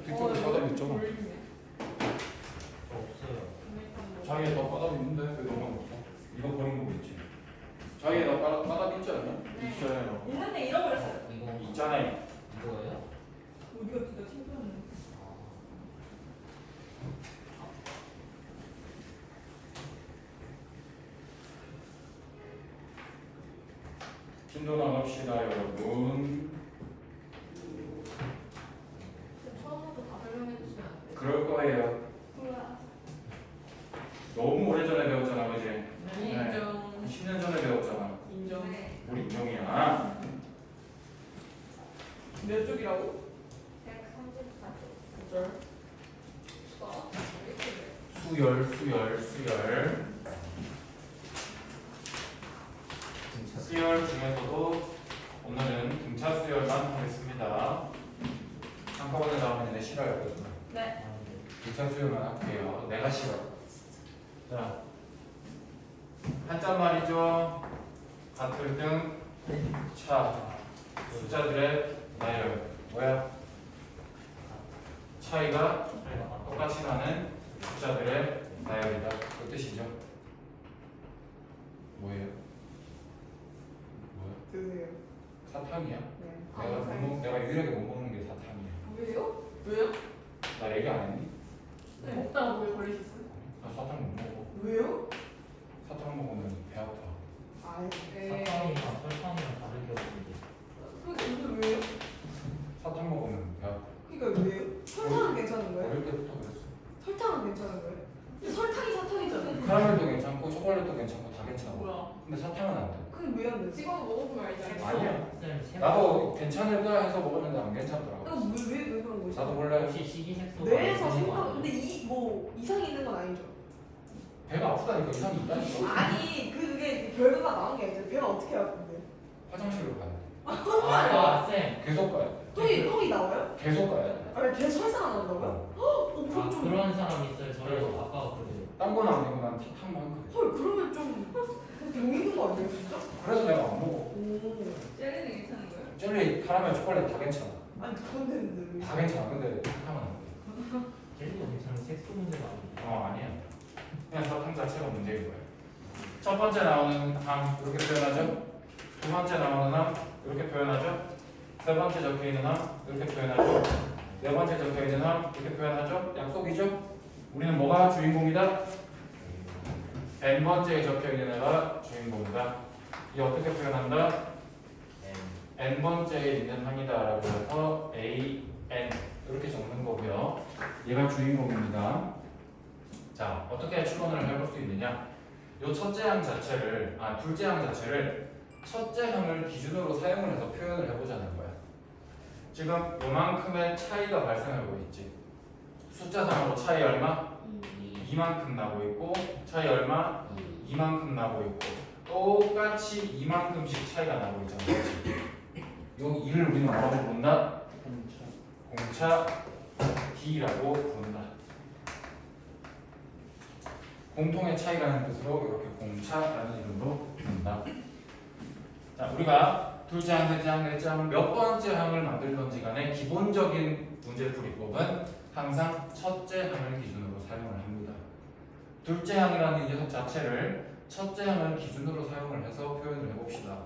뒷쪽에 바닥 있잖아. 없어요. 자기에 다 바닥 있는데 왜 너만 없어? 이거 버린 거 있지? 자기에 다 바닥 있지 않냐? 네. 있어요. 있는데 잃어버렸어요. 이거 있잖아요. 이거예요? 우리가 진짜 친구였는데. 진도 나갑시다 여러분. 처음부터 다 설명해 주시면 안 돼요? 그럴 거예요. 우와. 너무 오래전에 배웠잖아 그지? 네. 인정. 10년 전에 배웠잖아. 인정. 네. 우리 인정이야. 몇 쪽이라고? 134쪽. 절. 수열. 수열 중에서도 오늘은 등차 수열만 하겠습니다. 한꺼번에 나오면 내 싫어했거든. 네. 등차 수열만 할게요. 내가 싫어. 자, 한자 말이죠. 같을 등, 차, 숫자들의 나열. 뭐야? 차이가 똑같이 나는 숫자들의 나열이다. 그 뜻이죠. 뭐예요? 뭐야? 드세요. 사탕이야? 네. 내가 유일하게 못 먹는 게 사탕이야. 왜요? 왜요? 나 얘기 안 했니? 네. 먹다가 목에 걸리셨어요? 나 사탕 못 먹어. 왜요? 사탕 먹으면 배 아파. 아이. 사탕이랑 설탕이랑 다르게 없는데. 근데 왜요? 사탕 먹으면 배 아파. 그러니까 왜요? 설탕은 괜찮은 거예요? 어릴 때부터 그랬어. 설탕은 괜찮은 거예요? 근데 설탕이 사탕이잖아요. 카라멜도 괜찮고 초콜릿도 괜찮고 다 괜찮아. 뭐야? 근데 사탕은 안 돼. 그럼 왜 안 돼? 찍어서 먹어보면 알잖아요. 아니야. 쌤, 나도 괜찮을까 해서 먹었는데 안 괜찮더라고. 왜 그런 거지? 나도 원래 혹시 식이색소 뇌에서 생각 근데 이상이 있는 건 아니죠? 배가 아프다니까 이상이 있다니까. 아니 그게 결과가 나온 게 아니죠. 배가 어떻게 아픈데? 화장실로 가야 돼. 쌤. 계속 가야 돼. 똥이 나와요? 계속 가야 돼. 아니 계속 설사 안 한다고요? 그럼 좀 그런 사람이 있어요. 저를 아까웠거든요. 딴 건 아니고 난 사탕만 한 거야. 헐 그러면 좀 병 있는 거 아니에요 진짜? 그래서 내가 안 먹어. 오 젤리는 괜찮은 거예요? 젤리, 카라멜, 초콜릿 다 괜찮아. 아니 그런데 왜? 다 괜찮아. 근데 사탕은 안 돼. 젤리가 괜찮은 색소 문제가 아닌데. 아니야. 그냥 사탕 자체가 문제인 거야. 첫 번째 나오는 항 이렇게 표현하죠. 두 번째 나오는 항 이렇게 표현하죠. 세 번째 적혀 있는 항 이렇게 표현하죠. 네 번째 적혀 있는 항 이렇게 표현하죠. 약속이죠. 우리는 뭐가 주인공이다? n 번째에 적혀 있는 애가 주인공이다. 이 어떻게 표현한다? n 번째에 있는 항이다라고 해서 a, n 이렇게 적는 거고요. 얘가 주인공입니다. 자, 어떻게 추론을 해볼 수 있느냐? 요 첫째 항 자체를, 둘째 항 자체를 첫째 항을 기준으로 사용을 해서 표현을 해보자는 거야. 지금 요만큼의 차이가 발생하고 있지. 숫자상으로 차이 얼마? 이만큼 나고 있고, 차이 얼마? 이만큼 나고 있고, 똑같이 이만큼씩 차이가 나고 있잖아. 그렇지? 요 2를 우리는 뭐라고 부른다? 공차 D라고 부른다. 공통의 차이라는 뜻으로 이렇게 공차라는 이름으로 부른다. 자, 우리가 둘째 항, 셋째 항, 넷째 항 몇 번째 항을 만들던지 간에 기본적인 문제풀이법은 항상 첫째 항을 기준으로 사용을 합니다. 둘째 항이라는 이 녀석 자체를 첫째 항을 기준으로 사용을 해서 표현을 해봅시다.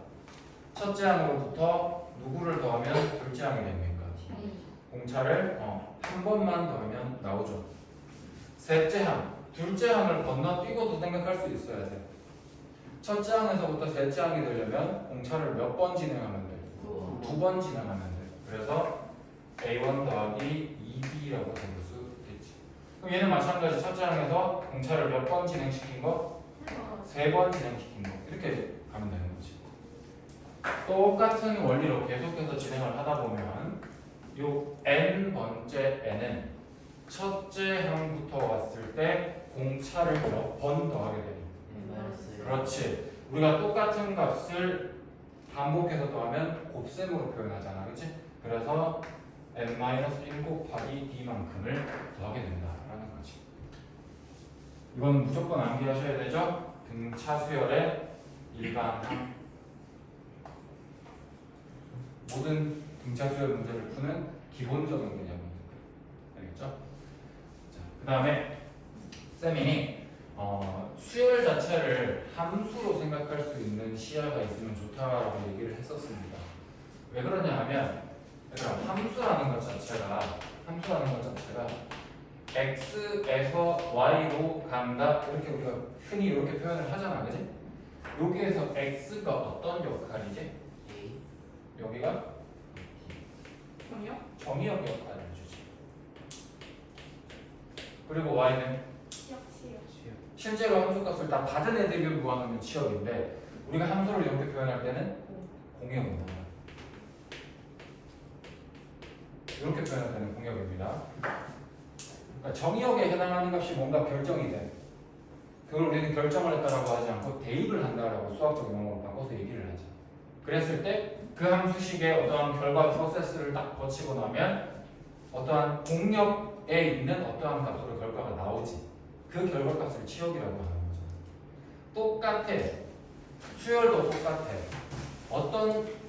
첫째 항으로부터 누구를 더하면 둘째 항이 됩니까? 공차를 한 번만 더하면 나오죠. 셋째 항, 둘째 항을 건너뛰고도 생각할 수 있어야 돼. 첫째 항에서부터 셋째 항이 되려면 공차를 몇 번 진행하면 돼? 두 번 진행하면 돼. 그래서 A1 더하기 2B라고 적을 수 있지. 그럼 얘는 마찬가지 첫째 항에서 공차를 몇 번 진행시킨 거? 세 번 진행시킨 거. 이렇게 가면 되는 거지. 똑같은 원리로 계속해서 진행을 하다 보면 요 n번째 n은 첫째 항부터 왔을 때 공차를 몇 번 더하게 되니? 그렇지. 우리가 똑같은 값을 반복해서 더하면 곱셈으로 표현하잖아. 그렇지? 그래서 n-1 곱하기 d만큼을 더하게 된다라는 거지. 이건 무조건 암기하셔야 되죠? 등차 수열의 일반항. 모든 등차 수열 문제를 푸는 기본적인 개념입니다. 되겠죠? 자, 그 다음에 쌤이 수열 자체를 함수로 생각할 수 있는 시야가 있으면 좋다라고 얘기를 했었습니다. 왜 그러냐 하면 얘들아, 함수라는 것 자체가 x에서 y로 간다 이렇게 우리가 흔히 이렇게 표현을 하잖아, 그지? 여기에서 x가 어떤 역할이지? A 여기가 정이요? 정의역 역할을 해주지. 그리고 y는 치역. 실제로 함수값을 다 받은 애들을 구하는 취업인데 우리가 함수를 이렇게 표현할 때는 공역입니다. 이렇게 표현할 때는 공역입니다. 그러니까 정의역에 해당하는 값이 뭔가 결정이 돼. 그걸 우리는 결정을 했다라고 하지 않고 대입을 한다라고 수학적 용어로 바꿔서 얘기를 하죠. 그랬을 때 그 함수식의 어떠한 결과 프로세스를 딱 거치고 나면 어떠한 공역에 있는 어떠한 값으로 결과가 나오지. 그 결과값을 치역이라고 하는 거죠. 똑같아. 수열도 똑같아.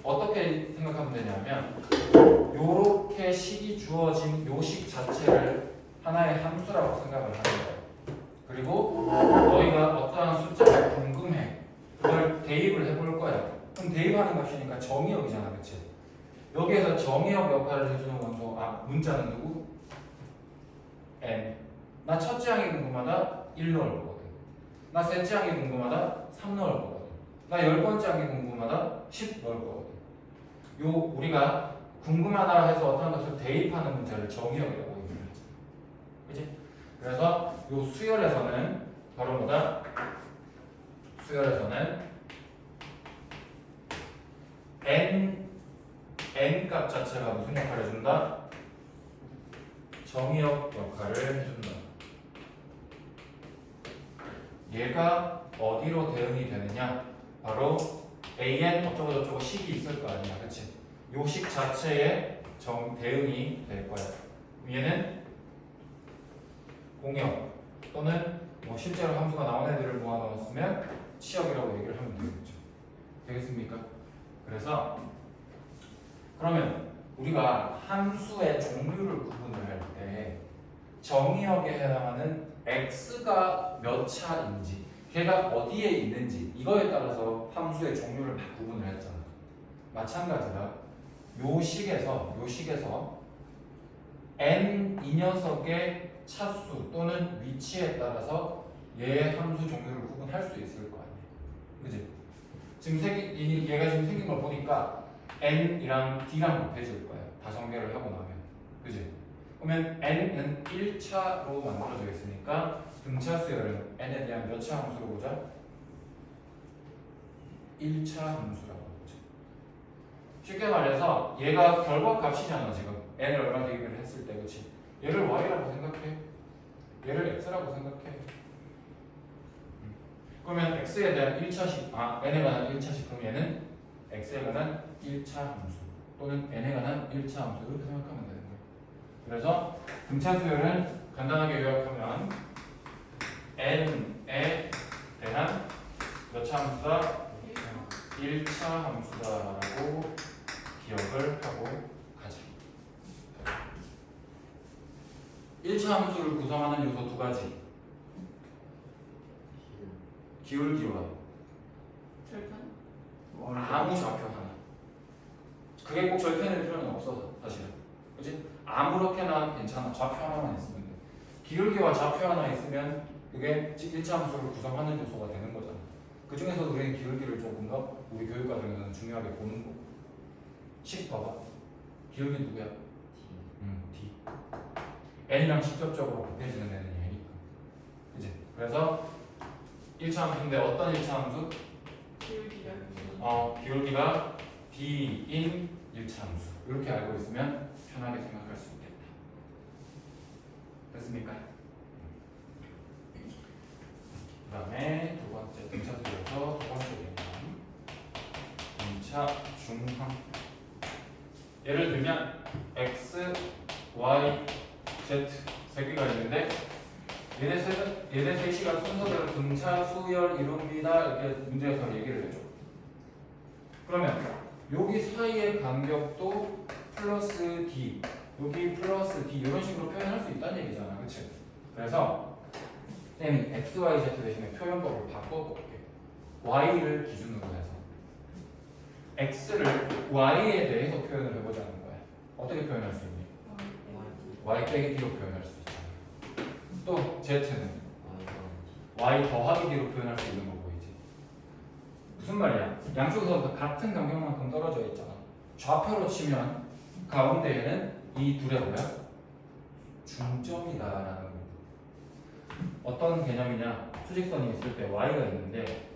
어떻게 생각하면 되냐면 요렇게 식이 주어진 요 식 자체를 하나의 함수라고 생각을 하는 거예요. 그리고 너희가 어떠한 숫자가 궁금해. 그걸 대입을 해볼 거야. 그럼 대입하는 값이니까 정의역이잖아, 그치? 여기에서 정의역 역할을 해주는 원소, 문자는 누구? n. 나 첫째 항이 궁금하다 1 넣을 거거든. 나 셋째 항이 궁금하다 3 넣을 거거든. 나 10번째 항이 궁금하다 10 넣을 거거든. 요 우리가 궁금하다 해서 어떤 것을 대입하는 문자를 정의역이라고 얘기를 하죠. 그치? 그래서 요 수열에서는 바로 뭐다? 수열에서는 n 값 자체가 무슨 역할을 해준다? 정의역 역할을 해준다. 얘가 어디로 대응이 되느냐? 바로 an 어쩌고 저쩌고 식이 있을 거 아니야, 그치? 요 식 자체에 대응이 될 거야. 얘는 공역 또는 뭐 실제로 함수가 나온 애들을 모아넣었으면 치역이라고 얘기를 하면 되겠죠. 되겠습니까? 그래서 그러면 우리가 함수의 종류를 구분을 할 때 정의역에 해당하는 x가 몇 차인지 걔가 어디에 있는지 이거에 따라서 함수의 종류를 다 구분을 했잖아. 마찬가지다. 요 식에서 n 이 녀석의 차수 또는 위치에 따라서 얘의 함수 종류를 구분할 수 있을 거 아니야. 그지? 지금 얘가 지금 생긴 걸 보니까 n이랑 d랑 곱해질 거야. 다성계를 하고 나면. 그지? 그러면 n은 1차로 만들어져 있으니까 등차 수열은 n에 대한 몇 차 함수로 보자? 1차 함수라고 보자. 쉽게 말해서 얘가 결과값이잖아 지금. n을 얼마 대입을 했을 때, 그치? 얘를 y라고 생각해. 얘를 x라고 생각해. 그러면 x에 대한 1차식, n에 관한 1차식, 그럼 얘는 x에 관한 1차 함수 또는 n에 관한 1차 함수 이렇게 생각하면 되는 거예요. 그래서 등차 수열은 간단하게 요약하면 n에 대한 몇 차 함수다? 1차 함수다라고 기억을 하고 가자. 1차 함수를 구성하는 요소 두 가지. 기울기와 절편? 아무 좌표 하나. 그게 꼭 절편일 필요는 없어 사실은. 그치? 아무렇게나 괜찮아. 좌표 하나만 있으면 돼. 기울기와 좌표 하나 있으면 그게 1차 함수를 구성하는 요소가 되는 거잖아. 그 중에서도 우리는 기울기를 조금 더 우리 교육 과정에서는 중요하게 보는 거고. 식 봐봐. 기울기 누구야? D. n이랑 직접적으로 곱해지는 애는 얘니까. 그치? 그래서 1차 함수인데 어떤 1차 함수? 기울기가 기울기가 D인 1차 함수. 이렇게 알고 있으면 편하게 생각할 수 있겠다. 됐습니까? 그 다음에 두 번째 등차 수에서 두 번째 개념 등차 중항. 예를 들면 X, Y, Z 세 개가 있는데 얘네 셋이가 순서대로 등차 수열 이룹니다. 이렇게 문제에서 얘기를 해줘. 그러면 여기 사이의 간격도 플러스 D 여기 플러스 D 이런 식으로 표현할 수 있다는 얘기잖아, 그치? 그래서 쌤이 x, y, z 대신에 표현법을 바꿔볼게. y를 기준으로 해서 x를 y에 대해서 표현을 해보자는 거야. 어떻게 표현할 수 있니? y 빼기 d로 표현할 수 있잖아. 또 z는 y 더하기 d로 표현할 수 있는 거 보이지? 무슨 말이야? 양쪽에서 같은 간격만큼 떨어져 있잖아. 좌표로 치면 가운데에는 이 둘의 뭐야? 중점이다라는 거. 어떤 개념이냐? 수직선이 있을 때 y가 있는데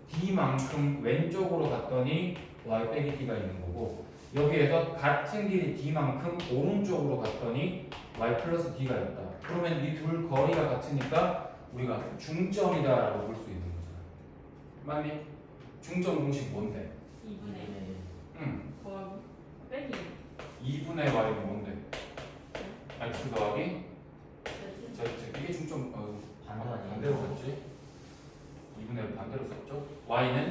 d만큼 왼쪽으로 갔더니 y 빼기 d가 있는 거고, 여기에서 같은 길이 d만큼 오른쪽으로 갔더니 y 플러스 d가 있다. 그러면 이 둘 거리가 같으니까 우리가 중점이다라고 볼 수 있는 거잖아. 맞니? 중점 공식 뭔데? 2분의 응. 더하기 빼기 2분의 y는 뭔데? x 더하기 z. 이게 중점 반도 아니에요? 반대로 썼지? 2분의 반대로 썼죠? y는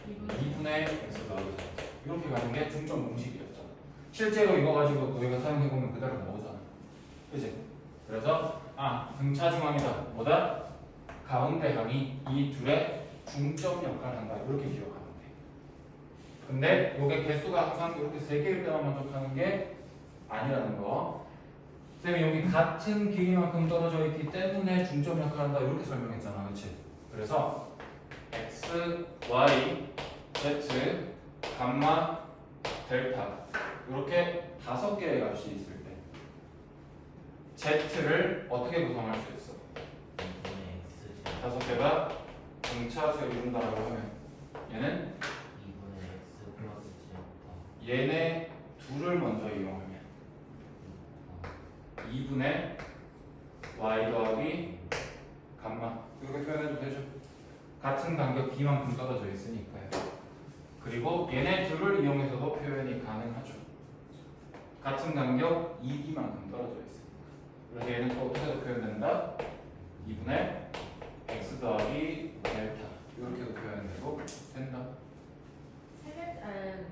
2분의 x 더하기 z. 이렇게 가는 게 중점 공식이었잖아. 실제로 이거 가지고 너희가 사용해보면 그대로 나오잖아. 그치? 그래서 등차 중앙이다. 뭐다? 가운데 항이 이 둘의 중점 역할을 한다. 이렇게 기억하면 돼. 근데 이게 개수가 항상 이렇게 세 개일 때만 만족하는 게 아니라는 거. 쌤이 여기 같은 길이만큼 떨어져 있기 때문에 중점 역할을 한다. 이렇게 설명했잖아. 그치? 그래서 x, y, z, 감마, 델타 이렇게 5개의 값이 있을 때 z를 어떻게 구성할 수 있어? 5개가 등차수에 이룬다라고 하면 얘는 2분의 x 플러스 z 얘네 둘을 먼저 이용하면 2분의 y 더하기 감마 이렇게 표현해도 되죠? 같은 간격 b만큼 떨어져 있으니까요. 그리고 얘네 둘을 이용해서도 표현이 가능하죠. 같은 간격 2b만큼 떨어져 있습니다. 그래서 얘는 또 어떻게 표현된다? 2분의 x 더하기 델타 이렇게도 표현되고 된다.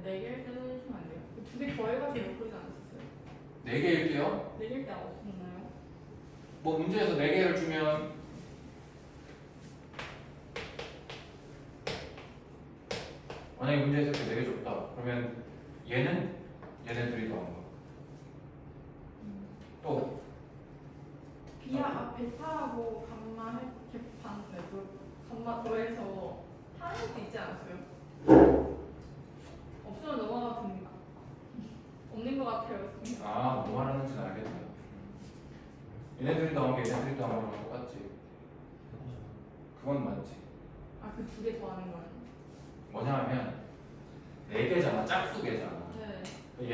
4개를 뜯어주시면 안 돼요? 2개 더해가지고 그러지 않았어요? 4개일게요. 4개일 때 없었나요? 뭐 문제에서 4개를 주면 만약에 문제에서 이렇게 4개 줬다. 그러면 얘는 얘네들이 더한 거. 또 베타하고 감마 이렇게 감마 더해서 하는 것도 있지 않았어요? 없으면 넘어가도 됩니다. 없는 것 같아요. 뭐 말하는지는 알겠다. 얘네들이 더한 게 얘네들이 더한 거랑 똑같지. 그건 맞지. 그 2개 더하는 거는? 뭐냐 하면 4개잖아. 짝수개잖아. 네.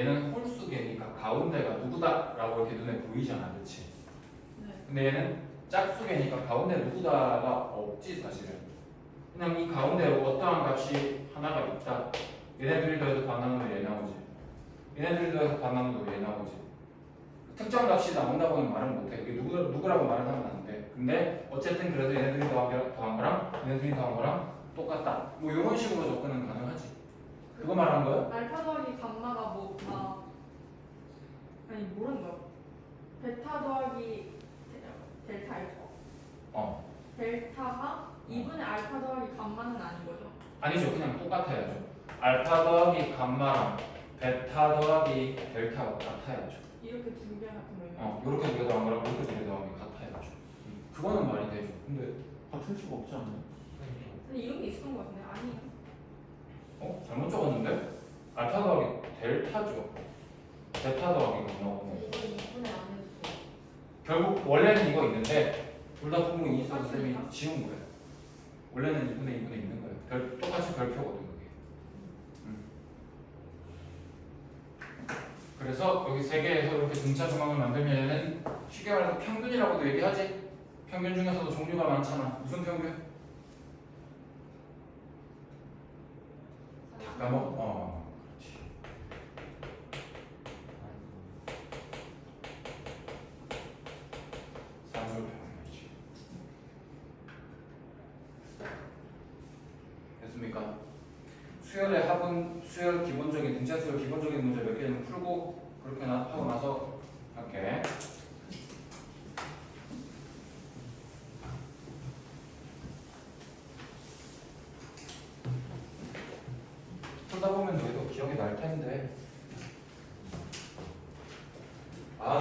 얘는 홀수개니까 가운데가 누구다라고 이렇게 눈에 보이잖아. 그렇지? 네. 근데 얘는 짝수개니까 가운데 누구다가 없지 사실은. 그냥 이 가운데 어떠한 값이 하나가 있다. 얘네들이 더해서 반 나누면 얘 나오지. 얘네들이 더해서 반 나누면 얘 나오지. 특정 값이 나온다고는 말은 못해. 이게 누구라고 말을 하면 안 돼. 근데 어쨌든 그래도 얘네들이 더한 거랑 얘네들이 더한 거랑 똑같다. 뭐 이런 식으로 접근은 가능하지. 그거 말하는 거야? 알파 더하기 감마가 아니 모르는 거야. 베타 더하기 델타 알파. 델타가 2분의 알파 더하기 감마는 아닌 거죠? 아니죠. 그냥 똑같아야죠. 알파 더하기 감마랑 베타 더하기 델타가 같아야죠. 이렇게 2개 같은 거예요? 이렇게 두 개 더한 거랑 이렇게 두 개 더한 게 같아야죠. 그거는 말이 되죠. 근데 같을 수가 없지 않나요? 근데 이런 게 있었던 것 같은데 아니에요? 잘못 적었는데? 알파 더하기 델타죠. 베타 더하기 감마고. 이거 2분의 안 해주세요. 결국 원래는 이거 있는데 둘 다 부분 이 있어서 쌤이 지운 거예요. 원래는 2분의 2분의 있는 거예요. 똑같이 별표거든 그게. 그래서 여기 세 개에서 이렇게 등차 중앙을 만들면 얘는 쉽게 말해서 평균이라고도 얘기하지. 평균 중에서도 종류가 많잖아. 무슨 평균? 다 까먹. 그렇지. 산술 평균이지. 됐습니까? 수열의 합은 수열 기본적인 등차 수열 기본적인 문제 몇 개는 풀고 그렇게 하고 나서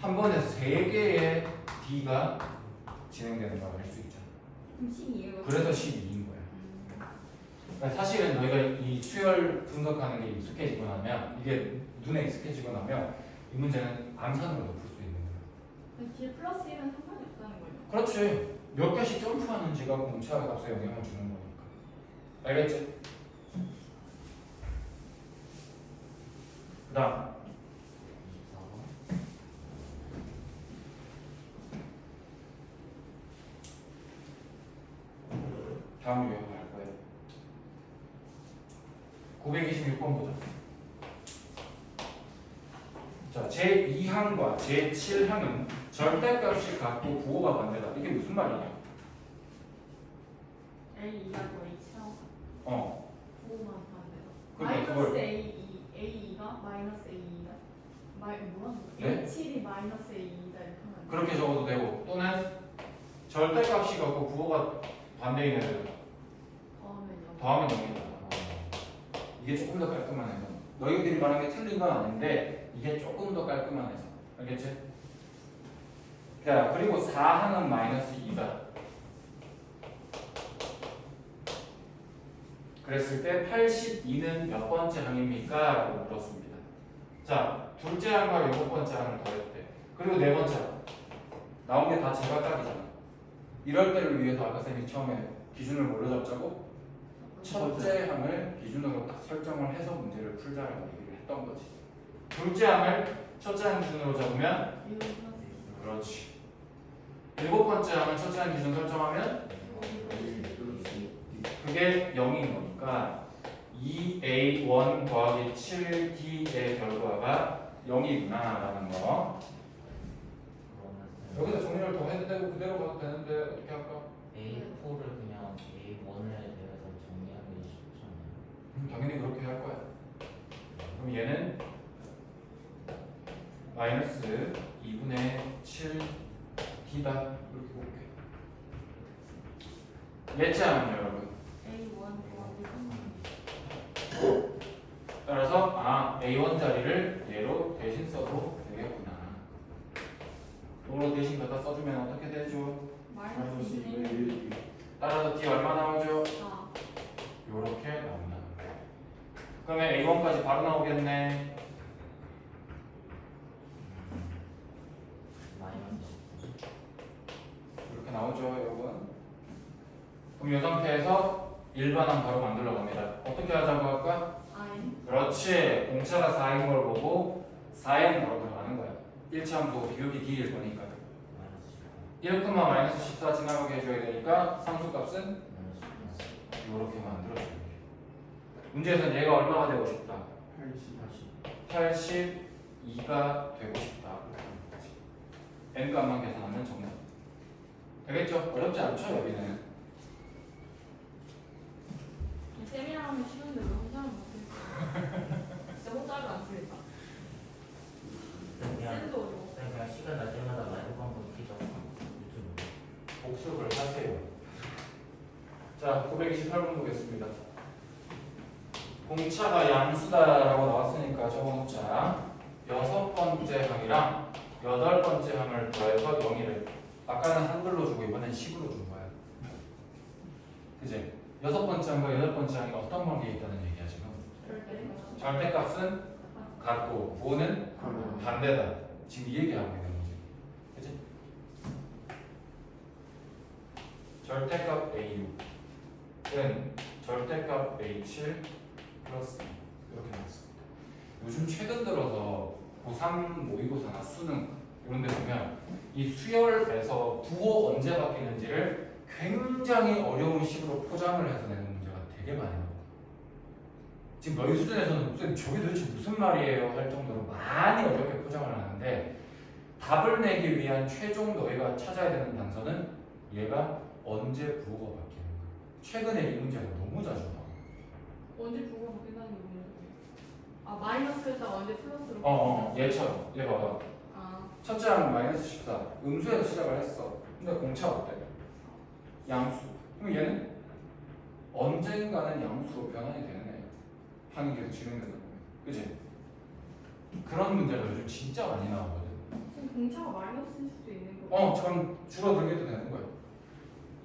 한 번에 3개의 D가 진행되는다고 할 수 있잖아. 그럼 12예요. 그래서 12인 거야. 그러니까 사실은 너희가 이 수열 분석하는 게 익숙해지고 나면 이게 눈에 익숙해지고 나면 이 문제는 암산으로도 풀 수 있는 거야. 뒤에 플러스 1은 상관이 없다는 거예요. 그렇지. 몇 개씩 점프하는지가 공차 값에 영향을 주는 거니까. 알겠지? 그 다음 24번. 다음 유형을 할 거예요. 926번 보자. 자, 제2항과 제7항은 절대값이 같고 부호가 반대다. 이게 무슨 말이냐? A 2가 더 H랑 어, 부호만 반대다. 그러니까 마이너스 그걸- A 2가 마이너스 A 2다. 뭐라는 거야? 네? A 7이 마이너스 A 2다 이렇게 하면 안 돼? 그렇게 적어도 되고 또는 절대값이 같고 부호가 반대인 애들 더하면요. 더하면 0이다. 이게 조금 더 깔끔한 해석. 너희들이 말하는 게 틀린 건 아닌데 이게 조금 더 깔끔한 해석. 알겠지? 자, 그리고 4항은 마이너스 2다. 그랬을 때 82는 몇 번째 항입니까? 라고 물었습니다. 자, 둘째 항과 여섯 번째 항을 더했대. 그리고 네 번째 항. 나온 게 다 제각각이잖아. 이럴 때를 위해서 아까 쌤이 처음에 기준을 뭘로 잡자고? 첫째 항을 기준으로 딱 설정을 해서 문제를 풀자라고 얘기를 했던 거지. 둘째 항을 첫째 항 기준으로 잡으면 이거 플러스 그렇지. 일곱 번째 항을 첫째 항 기준 설정하면 그게 0인 거니까 2A1 더하기 7D의 결과가 0이구나 라는 거. 여기다 정리를 더 해도 되고 그대로 가도 되는데 어떻게 할까? A4를 그냥 A1에 대해서 정리하는 게 쉽지 않아요? 당연히 그렇게 할 거야. 그럼 얘는 마이너스 2분의 7D다 이렇게 볼게. 예체하면요 여러분. A 1 더하기 따라서 A1 자리를 얘로 대신 써도 되겠구나. 이걸로 대신 갖다 써주면 어떻게 되죠? 마이너스 2 1. 따라서 D 얼마 나오죠? 4. 요렇게 나온다. 그러면 A1까지 바로 나오겠네. 마이너스 이렇게 나오죠 여러분. 그럼 이 상태에서 일반항 바로 만들러 갑니다. 어떻게 하자고 할까? 4N 그렇지. 공차가 4인 걸 보고 4n 바로 들어가는 거야. 1차 함수 비율이 D일 거니까. 1, 마이너스 14 지나가게 해줘야 되니까 상수값은 이렇게 만들어주는 게. 문제에서는 얘가 얼마가 되고 싶다? 82가 되고 싶다. n 값만 계산하면 정답. 되겠죠? 어렵지 않죠 여기는. 쌤이랑 하면 쉬운데 왜 혼자 하면 못했어? 진짜 혼자 하면 안 풀릴까? 그냥 쌤도 어려워. 그냥 시간 날 때마다 라이브 한번 끼죠. 유튜브. 복습을 하세요. 자, 928번 보겠습니다. 공차가 양수다라고 나왔으니까 적어놓자. 여섯 번째 항이랑 여덟 번째 항을 더해서 0이래. 아까는 한글로 주고 이번엔 식으로 준 거야. 그지? 여섯 번째 항과 여덟 번째 항이 어떤 관계에 있다는 얘기야 지금? 절대값은 같고 부호는 반대다. 지금 이 얘기하고 있는 거지. 그치? 절대값 A6은 절대값 A7 플러스 2 이렇게 나왔습니다. 요즘 최근 들어서 고3 모의고사나 수능 이런 데 보면 이 수열에서 부호 언제 바뀌는지를 굉장히 어려운 식으로 포장을 해서 내는 문제가 되게 많이 나와요. 지금 너희 수준에서는 무슨 저게 도대체 무슨 말이에요 할 정도로 많이 어렵게 포장을 하는데 답을 내기 위한 최종 너희가 찾아야 되는 단서는 얘가 언제 부호가 바뀌는가. 최근에 이 문제가 너무 자주 나와요. 언제 부호가 바뀐다는 게 뭐예요? 아 마이너스에다 언제 플러스로 얘처럼 얘 봐봐. 아 첫째 항은 마이너스 14 음수에서 시작을 했어. 근데 공차 어때? 양수. 그럼 얘는 언젠가는 양수로 변환이 되는 애야. 항이 계속 진행되다 보면. 그치? 그런 문제가 요즘 진짜 많이 나오거든. 지금 공차가 마이너스일 수도 있는 거죠? 전 줄어들게도 되는 거예요.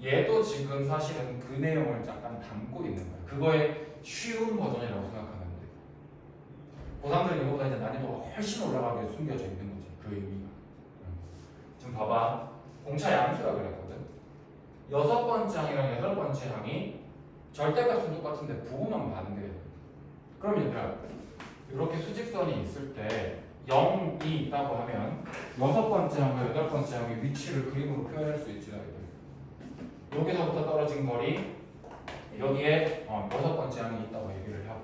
얘도 지금 사실은 그 내용을 약간 담고 있는 거예요. 그거의 쉬운 버전이라고 생각하면 돼요. 고3들은 이거보다 이제 난이도가 훨씬 올라가게 숨겨져 있는 거지. 그 의미가. 지금 봐봐. 공차 양수라 그랬거든. 6번째 항이랑 8번째 항이 절대값은 똑같은데 부호만 반대예요. 그럼 얘들아, 이렇게 수직선이 있을 때 0이 있다고 하면 6번째 항과 8번째 항의 위치를 그림으로 표현할 수 있지. 여기서부터 떨어진 거리 여기에 6번째 항이 있다고 얘기를 하고,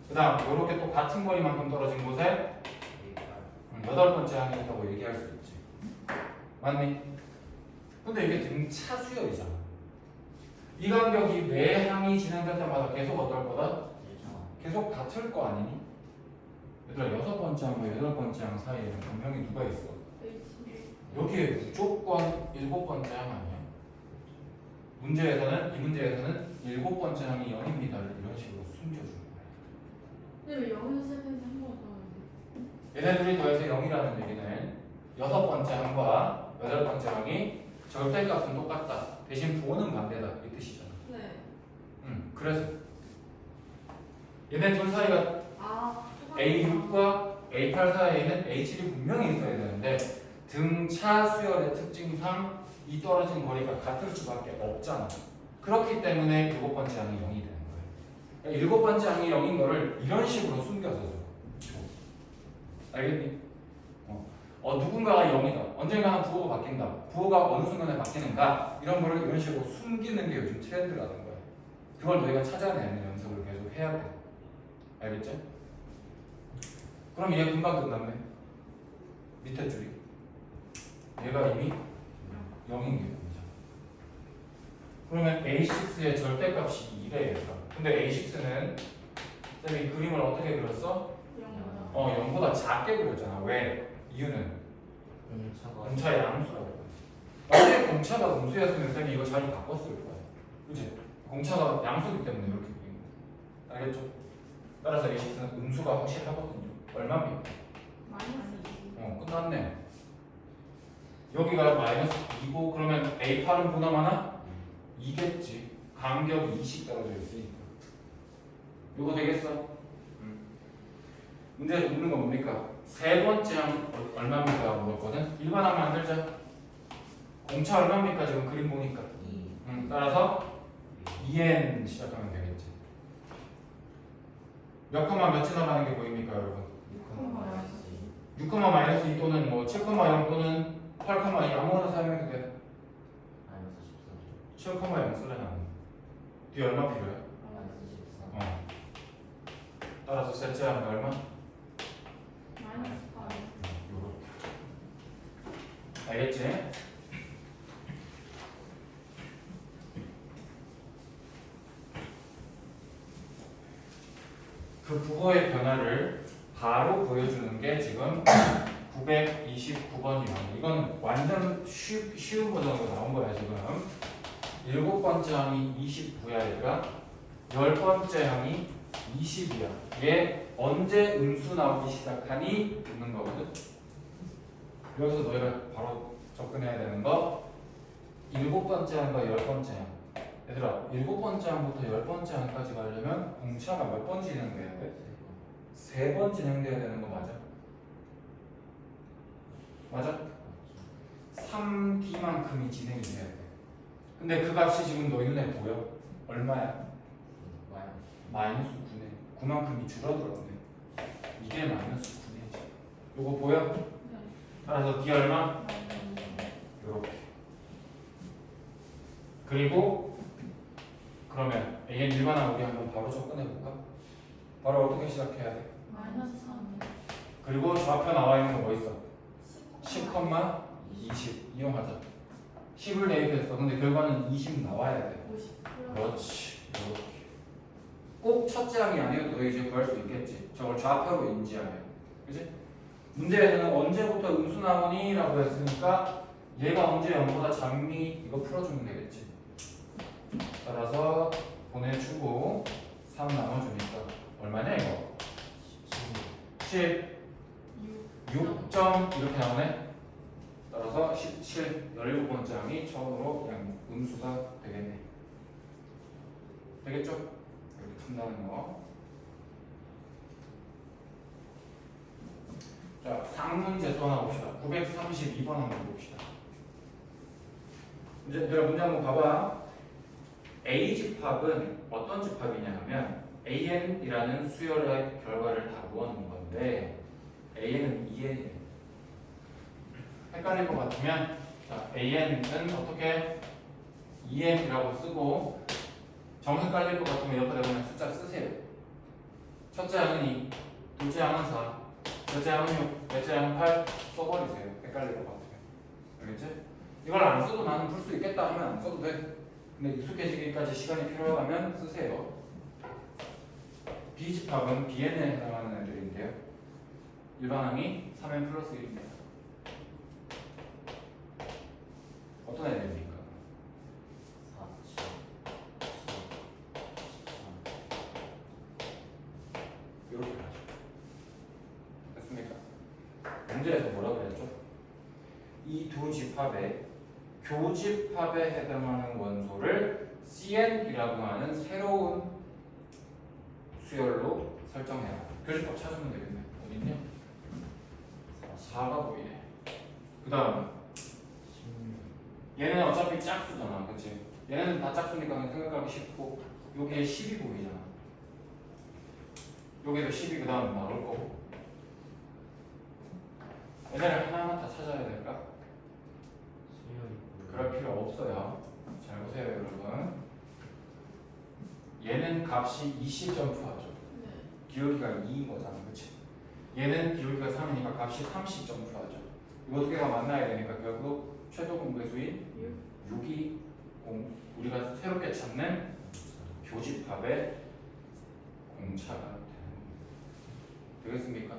그 다음 이렇게 또 같은 거리만큼 떨어진 곳에 8번째 항이 있다고 얘기할 수 있지. 맞니? 근데 이게 등차 수열이잖아. 이 간격이 매 항이 진행될 때마다 계속 어떨 거다? 계속 같을 거 아니니? 얘들아, 6번째 항과 8번째 항 사이에는 분명히 누가 있어? 여기에 무조건 7번째 항 아니야? 이 문제에서는 7번째 항이 0입니다를 이런 식으로 숨겨주는 거야. 근데 왜 영에서 시작해서 한 번도 얘네들이 더해서 0이라는 얘기는 6번째 항과 8번째 항이 절대값은 똑같다. 대신 부호는 반대다. 이 뜻이잖아. 네. 그래서 얘네 둘 사이가 A6과 A8 사이에는 H1이 분명히 있어야 되는데 등차 수열의 특징상 이 떨어진 거리가 같을 수밖에 없잖아. 그렇기 때문에 7번째 항이 0이 되는 거예요. 7번째 항이 0인 거를 이런 식으로 숨겨서 줘. 알겠니? 누군가가 0이다. 언젠가는 부호가 바뀐다. 부호가 어느 순간에 바뀌는가? 이런 거를 이런 식으로 숨기는 게 요즘 트렌드라는 거야. 그걸 너희가 찾아내는 연습을 계속 해야 돼. 알겠지? 그럼 얘 금방 끝났네. 밑에 줄이. 얘가 이미 0인 게 보이죠. 그러면 A6의 절대값이 2래 얘가. 근데 A6는 쌤이 그림을 어떻게 그렸어? 0보다 작게 그렸잖아. 왜? 이유는 공차의 양수라고. 만약에 공차가 음수였으면 쌤이 이거 잘 바꿨을 거야. 그치? 공차가 양수기 때문에 이렇게 보이는 거야. 알겠죠? 따라서 A6는 음수가 확실하거든요. 얼마입니까? 마이너스 끝났네. 여기가 마이너스 2고 그러면 A8은 보나마나 2겠지. 간격이 20 떨어져 있으니까. 요거 되겠어? 문제에서 묻는 건 뭡니까? 세 번째 항 얼마입니까? 물었거든. 일반항 만들자. 공차 얼마입니까? 지금 그림 보니까. 따라서 2n 시작하면 되겠지. 몇 컴마 몇 지나가는 게 보입니까, 여러분? 6, 마이너스 2 또는 뭐 7,0 또는 8,2 아무거나 사용해도 돼. 7,0 쓰려면 뒤에 얼마 필요해? 따라서 셋째 항이 얼마? 마이너스 8 요렇게. 알겠지? 그 부호의 변화를 바로 보여주는 게 지금 929번이야. 이건 완전 쉬운 버전으로 나온 거야 지금. 7번째 항이 29야 얘들아. 10번째 항이 20이야. 얘 언제 음수 나오기 시작하니? 묻는 거거든. 여기서 너희가 바로 접근해야 되는 거 7번째 항과 10번째 항. 얘들아 7번째 항부터 10번째 항까지 가려면 공차가 몇 번 진행돼야 돼? 3번 진행돼야 되는 거 맞아? 맞아? 3D만큼이 진행이 돼야 돼. 근데 그 값이 지금 너희 눈에 보여? 얼마야? 마이너스 9네. 9만큼이 줄어들었네. 이게 마이너스 9네지. 요거 보여? 따라서 D 얼마? 요렇게. 그리고 그러면 AN 일반항 우리 한번 바로 접근해볼까? 바로 어떻게 시작해야 돼? 마이너스 3 그리고 좌표 나와 있는 거 뭐 있어? 10, 20 이용하자. 10을 대입했어. 근데 결과는 20 나와야 돼. 50 그렇지. 이렇게. 꼭 첫째 항이 아니어도 너 이제 구할 수 있겠지. 저걸 좌표로 인지하면. 그지? 문제에서는 언제부터 음수 나오니? 라고 했으니까 얘가 언제 0보다 작니? 이거 풀어주면 되겠지. 따라서 보내주고 3 나눠주니까 얼마냐 이거? 10, 6점 이렇게 나오네. 따라서 17, 17번째 항이 처음으로 그냥 음수가 되겠네. 되겠죠? 이렇게 푼다는 거. 자, 상문제 또 하나 봅시다. 932번 한번 봅시다. 이제 얘들아 문제 한번 봐봐. A 집합은 어떤 집합이냐 하면 AN이라는 수열의 결과를 다 모아놓은 건데 AN은 2N이에요. 헷갈릴 것 같으면 자, AN은 어떻게 2N이라고 쓰고 정 헷갈릴 것 같으면 옆에다 그냥 숫자 쓰세요. 첫째 항은 2, 둘째 항은 4, 셋째 항은 6, 넷째 항은 8 써버리세요. 헷갈릴 것 같으면. 알겠지? 이걸 안 써도 나는 풀 수 있겠다 하면 안 써도 돼. 근데 익숙해지기까지 시간이 필요하다면 쓰세요. B집합은 Bn에 해당하는 애들인데요. 일반항이 3n 플러스 1입니다. 어떤 애들입니까? 4, 7, 13. 이렇게 가죠. 됐습니까? 문제에서 뭐라고 그랬죠? 이 두 집합의 교집합에 해당하는 원소를 CN이라고 하는 새로운 수열로 설정해라. 교집합 찾으면 되겠네. 어디 있냐? 4가 보이네. 그 다음 16. 얘는 어차피 짝수잖아, 그렇지? 얘는 다 짝수니까 그냥 생각하기 쉽고 여기에 10이 보이잖아. 여기도 10이 그 다음 나올 거고. 얘네를 하나하나 다 찾아야 될까? 수열이 그럴 필요 없어요. 잘 보세요, 여러분. 얘는 값이 20 점프하죠. 기울기가 2인 거잖아, 그렇지? 얘는 기울기가 3이니까 값이 30 점프하죠. 이거 두 개가 만나야 되니까 결국 최소 공배수인 6이 우리가 새롭게 찾는 교집합의 공차가 되겠습니까?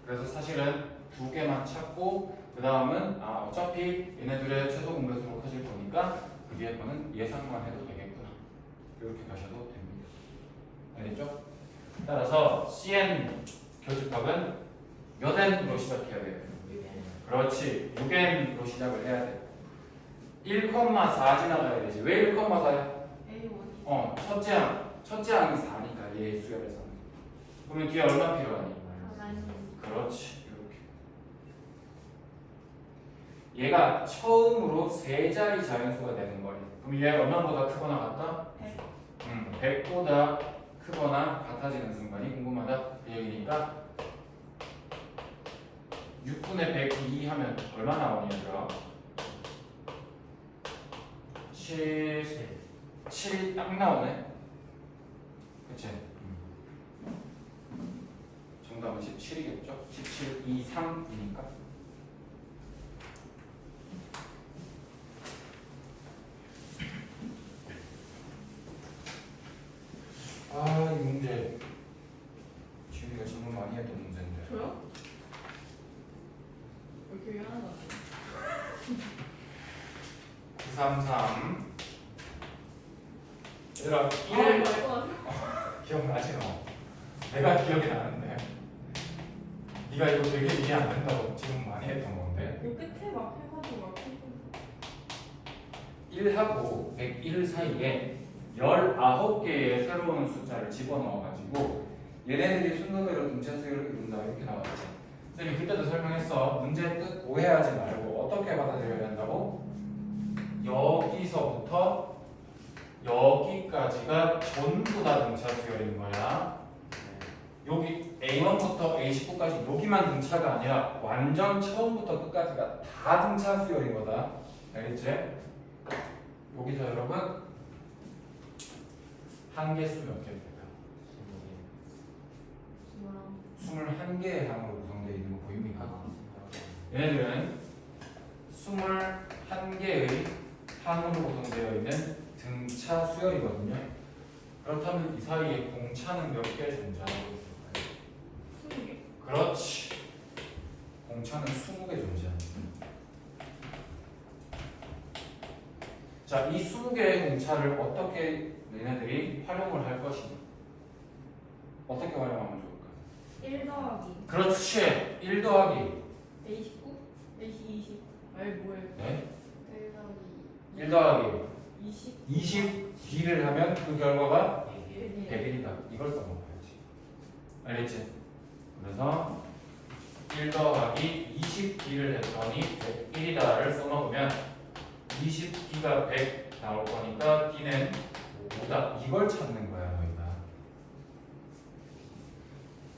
그래서 사실은 두 개만 찾고 그 다음은 어차피 얘네들의 최소 공배수로 커질 거니까 그 뒤에 거는 예상만 해도 되겠구나. 이렇게 가셔도 됩니다. 알겠죠? 따라서 CN 교집합은 몇 N으로 시작해야 돼요? 그렇지. 6N으로 시작을 해야 돼. 1,4 지나가야 되지. 왜 1,4야? A1이 첫째 항이 4니까 얘 수열에서는. 그러면 뒤에 얼마 필요하니? 그렇지. 이렇게. 얘가 처음으로 세 자리 자연수가 되는 거예요. 그럼 얘가 얼마보다 크거나 같다? 100보다 크거나 같아지는 순간이 궁금하다. 그 얘기니까 6분의 102 하면 얼마 나오니 얘들아? 7 딱 나오네. 그치? 정답은 17이겠죠? 17, 2, 3이니까. 이 문제 지우리가 정말 많이 했던 문제인데. 저요? 왜 이렇게 유연한 거 같아요? 933 얘들아 이거 1 알것 같아요. 기억나지 너? 내가 기억이 나는데 네가 이거 되게 이해 안 된다고 지금 많이 했던 건데 이 끝에 막 해가지고 막 1하고 101 사이에 19개의 새로운 숫자를 집어넣어가지고 얘네들이 순서대로 등차수열을 이룬다 이렇게 나왔지. 선생님이 그때도 설명했어. 문제 뜻 오해하지 말고 어떻게 받아들여야 된다고? 여기서부터 여기까지가 전부 다 등차수열인 거야. 여기 A1부터 A19까지 여기만 등차가 아니라 완전 처음부터 끝까지가 다 등차수열인 거다. 알겠지? 여기서 여러분 한개 수 몇 개입니까? 21개의 항으로 구성되어 있는 거 보입니까? 얘네들은 21개의 항으로 구성되어 있는 등차 수열이거든요. 그렇다면 이 사이에 공차는 몇 개 존재하고 있을까요? 20개. 그렇지. 공차는 20개 존재합니다. 자, 이 20개의 공차를 어떻게 얘네들이 활용을 할 것이냐? 어떻게 활용하면 좋을까? 1 더하기 그렇지. 1 더하기 아니 뭐예요? 네? 1 1 더하기 20. 20D를 하면 그 결과가 이게 100일이다. 이걸 써먹어야지. 알겠지? 그래서 1 더하기 20D를 했더니 100일이다를 써먹으면 20D가 100 나올 거니까 D는 5다. 이걸 찾는 거야, 너희가.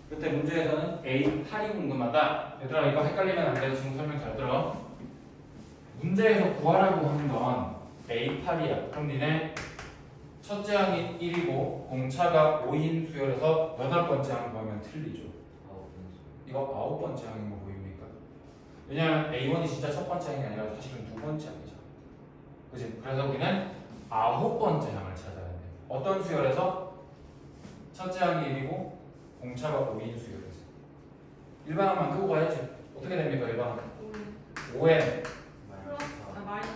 그때 문제에서는 A8이 궁금하다. 얘들아, 이거 헷갈리면 안 돼. 지금 설명 잘 들어. 문제에서 구하라고 하는 건 A8이야. 그럼 니네 첫째 항이 1이고 공차가 5인 수열에서 8번째 항 보면 틀리죠. 이거 9번째 항인 거 보입니까? 왜냐하면 A1이 진짜 첫 번째 항이 아니라 사실은 두 번째 항이잖아. 그치? 그래서 우리는 9번째 항을 찾아야 돼. 어떤 수열에서? 첫째 항이 1이고 공차가 5인 수열에서. 일반항만 끄고 가야지. 어떻게 됩니까 일반항? 5n 플러스 마이너스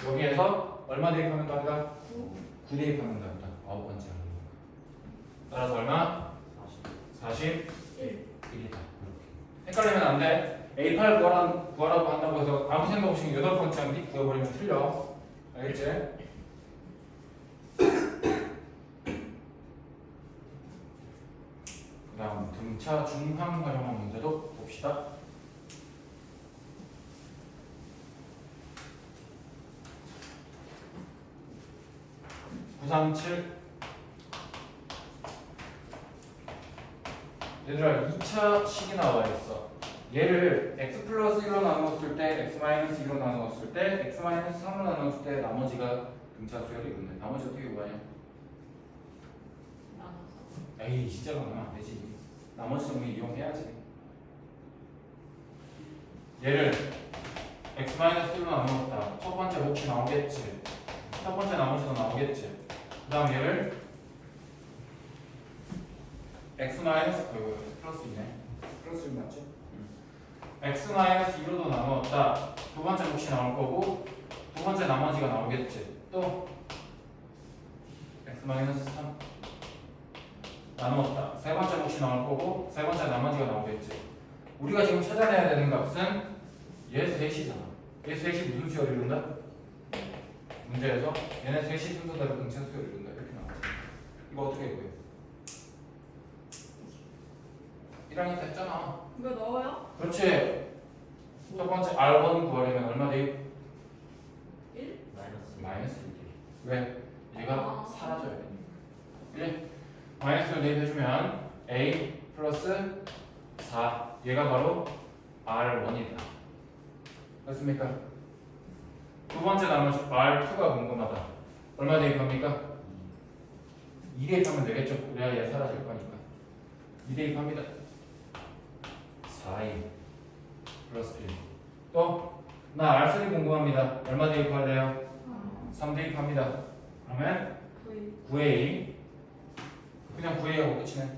4. 여기에서 얼마 대입하면 답이다? 9. 9 대입하면 답이다. 9번째 항입니다. 따라서 얼마? 40 1. 1이다. 이렇게. 헷갈리면 안 돼. A8 구하라고 한다고 해서 아무 생각 없이 8번째 항 D 구해버리면 틀려. 알겠지? 그 다음 등차 중항 활용한 문제도 봅시다. (937) 얘들아 2차 식이 나와 있어. 얘를 x 플러스 1로 나누었을 때 x 마이너스 2로 나누었을 때 x 마이너스 3로 나누었을 때 나머지가 등차 수열이 있는데 나머지 어떻게 구하냐? 나눠서. 에이 진짜로 나누면 안 되지. 나머지 정리 이용해야지. 얘를 x 마이너스 1로 나누었다. 첫 번째 몫이 나오겠지. 첫 번째 나머지도 나오겠지. 그 다음 얘를 x 마이너스 플러스 2네. 플러스 1 맞지? x 마이너스 2로도 나누었다. 두 번째 몫이 나올 거고 두 번째 나머지가 나오겠지. 또 x 마이너스 3 나누었다. 세 번째 몫이 나올 거고 세 번째 나머지가 나오겠지. 우리가 지금 찾아내야 되는 값은 얘 셋이잖아. 얘 셋이 무슨 수열을 이룬다? 문제에서 얘네 셋이 순서대로 등차 수열을 이룬다. 이렇게 나오지. 이거 어떻게 구해? 1학년 때 했잖아. 이거 넣어요? 그렇지. 첫 번째 R1 구하려면 얼마 대입? 1? 마이너스 1 대입. 왜? 얘가 아. 사라져야 되니까. 1 마이너스를 대입해주면 A 플러스 4 얘가 바로 R1이다. 됐습니까? 두 번째 나머지 R2가 궁금하다. 얼마 대입합니까? 2 대입하면 되겠죠. 그래야 얘 사라질 거니까. 2 대입합니다. 4A 플러스 1. 또, 나 R3 궁금합니다. 얼마 대입할래요? 3 대입합니다. 그러면 9A. 그냥 9A하고 끝이네.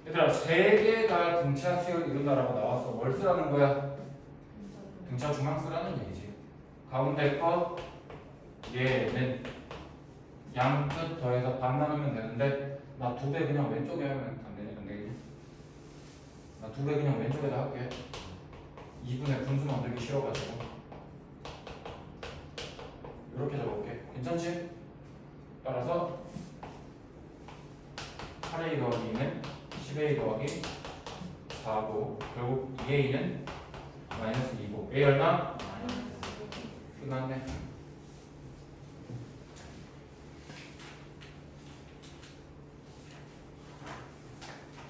얘들아, 3개가 등차 수열을 이룬다라고 나왔어. 뭘 쓰라는 거야? 등차 중앙 쓰라는 얘기지. 가운데 거 얘는 양끝 더해서 반 나누면 되는데 나 2배 그냥 왼쪽에 하면 안 되겠니? 나 2배 그냥 왼쪽에다 할게. 2분의 분수 만들기 싫어가지고 이렇게 적을게. 괜찮지? 따라서 8A 더하기 2는 10A 더하기 4고 결국 2A는 마이너스 2고 A 얼마? 끝났네.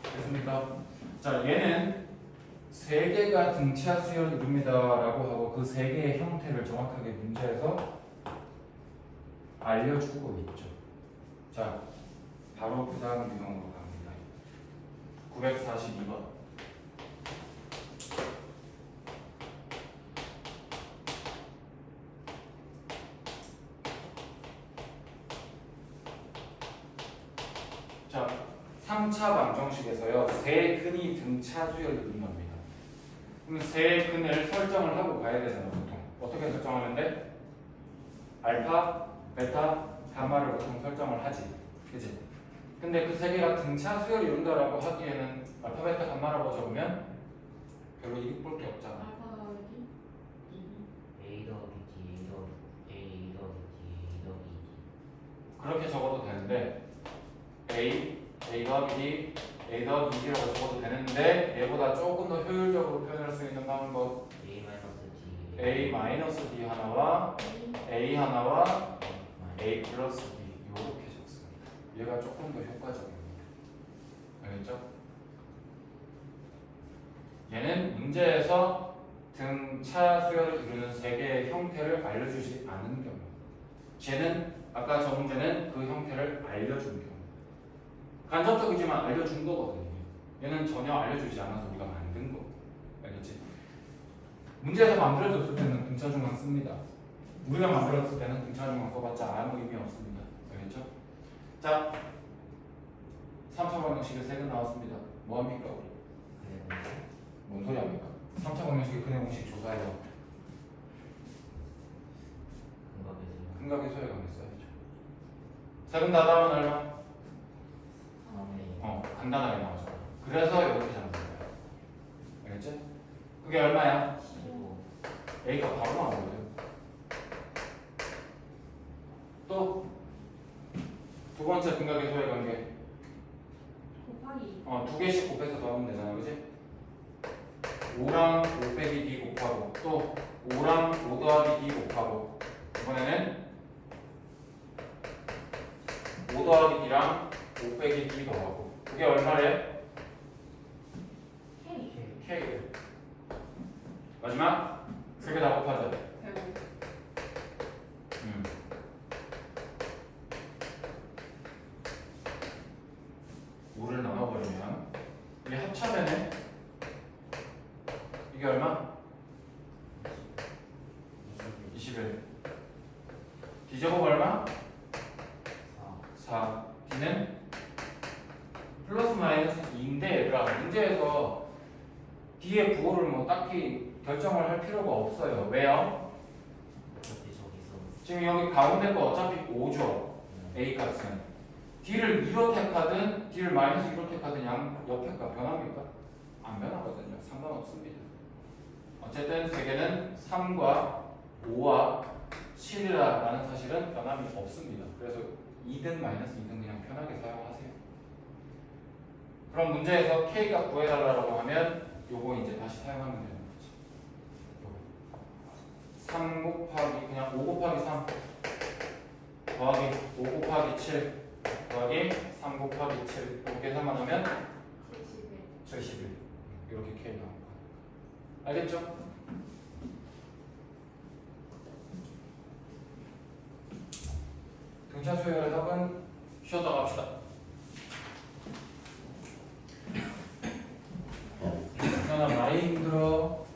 됐습니까? 자, 얘는 3개가 등차 수열을 이룹니다라고 하고 그 3개의 형태를 정확하게 문제에서 알려주고 있죠. 자, 바로 그 다음 유형으로 갑니다. 942번. 자, 3차 방정식에서요, 세 근이 등차 수열을 이룬 겁니다. 그럼 세 근을 설정을 하고 가야 되잖아, 보통. 어떻게 설정하면 돼? 알파, 베타, 가마를 보통 설정을 하지. 그치? 근데 그 세 개가 등차 수열을 이룬다라고 하기에는 알파, 베타, 감마라고 적으면 별로 이득 볼 게 없잖아. 알파 더하기 2. 그렇게 적어도 되는데 A 더하기 D, A 더하기 D라고 적어도 되는데 얘보다 조금 더 효율적으로 표현할 수 있는 방법 A-D A 마이너스 D 하나와 A 하나와 A 플러스 B 이렇게 적습니다. 얘가 조금 더 효과적입니다. 알겠죠? 얘는 문제에서 등차 수열을 이루는 세 개의 형태를 알려주지 않은 경우. 쟤는 아까 저 문제는 그 형태를 알려준 경우. 간접적이지만 알려준 거거든요. 얘는 전혀 알려주지 않아서 우리가 만든 거. 알겠지? 문제에서 만들어졌을 때는 등차 중앙 씁니다. 우리가 만들었을 때는 등차 중앙 써봤자 아무 의미 없습니다. 알겠죠? 자, 3차 방정식이 3개 나왔습니다. 뭐 합니까 우리? 뭔 소리 합니까? 3차 방정식의 근해 공식 조사해요. 근각의 소외 관계 써야죠. 세분 다 더하면 얼마? 간단하게 나오죠. 그래서 이렇게 잡는 거예요. 알겠지? 그게 얼마야? A가 바로 나오거든. 또 두 번째 근각의 소외 관계. 곱하기 2 개씩 곱해서 더하면 되잖아, 그지? 5랑 5 빼기 D 곱하고 또 5랑 5 더하기 D 곱하고 이번에는 5 더하기 D랑 5 빼기 D 더하고 그게 얼마래? K K래. 마지막 3개 다 곱하자. 105 5를 나눠버리면 이게 합차되네. 이게 얼마? 21. D제곱 얼마? 4. D는 플러스 마이너스 2인데 얘들아 문제에서 D의 부호를 뭐 딱히 결정을 할 필요가 없어요. 왜요? 지금 여기 가운데 거 어차피 5죠. A 값은 D를 2로 택하든 D를 마이너스 2로 택하든 양 옆에 값 변합니까? 안 변하거든요. 상관없습니다. 어쨌든 세개는 3과 5와 7이라는 사실은 변함이 없습니다. 그래서 2든 마이너스 2든 그냥 편하게 사용하세요. 그럼 문제에서 K값 구해달라고 하면 요거 이제 다시 사용하면 되는 거지. 3 곱하기 그냥 5 곱하기 3 더하기 5 곱하기 7 더하기 3 곱하기 7 이렇게 계산만 하면 71 이렇게 K 나온 거예요. 알겠죠? 등차 수열의 답은 쉬었다 갑시다. 나 많이 힘들어.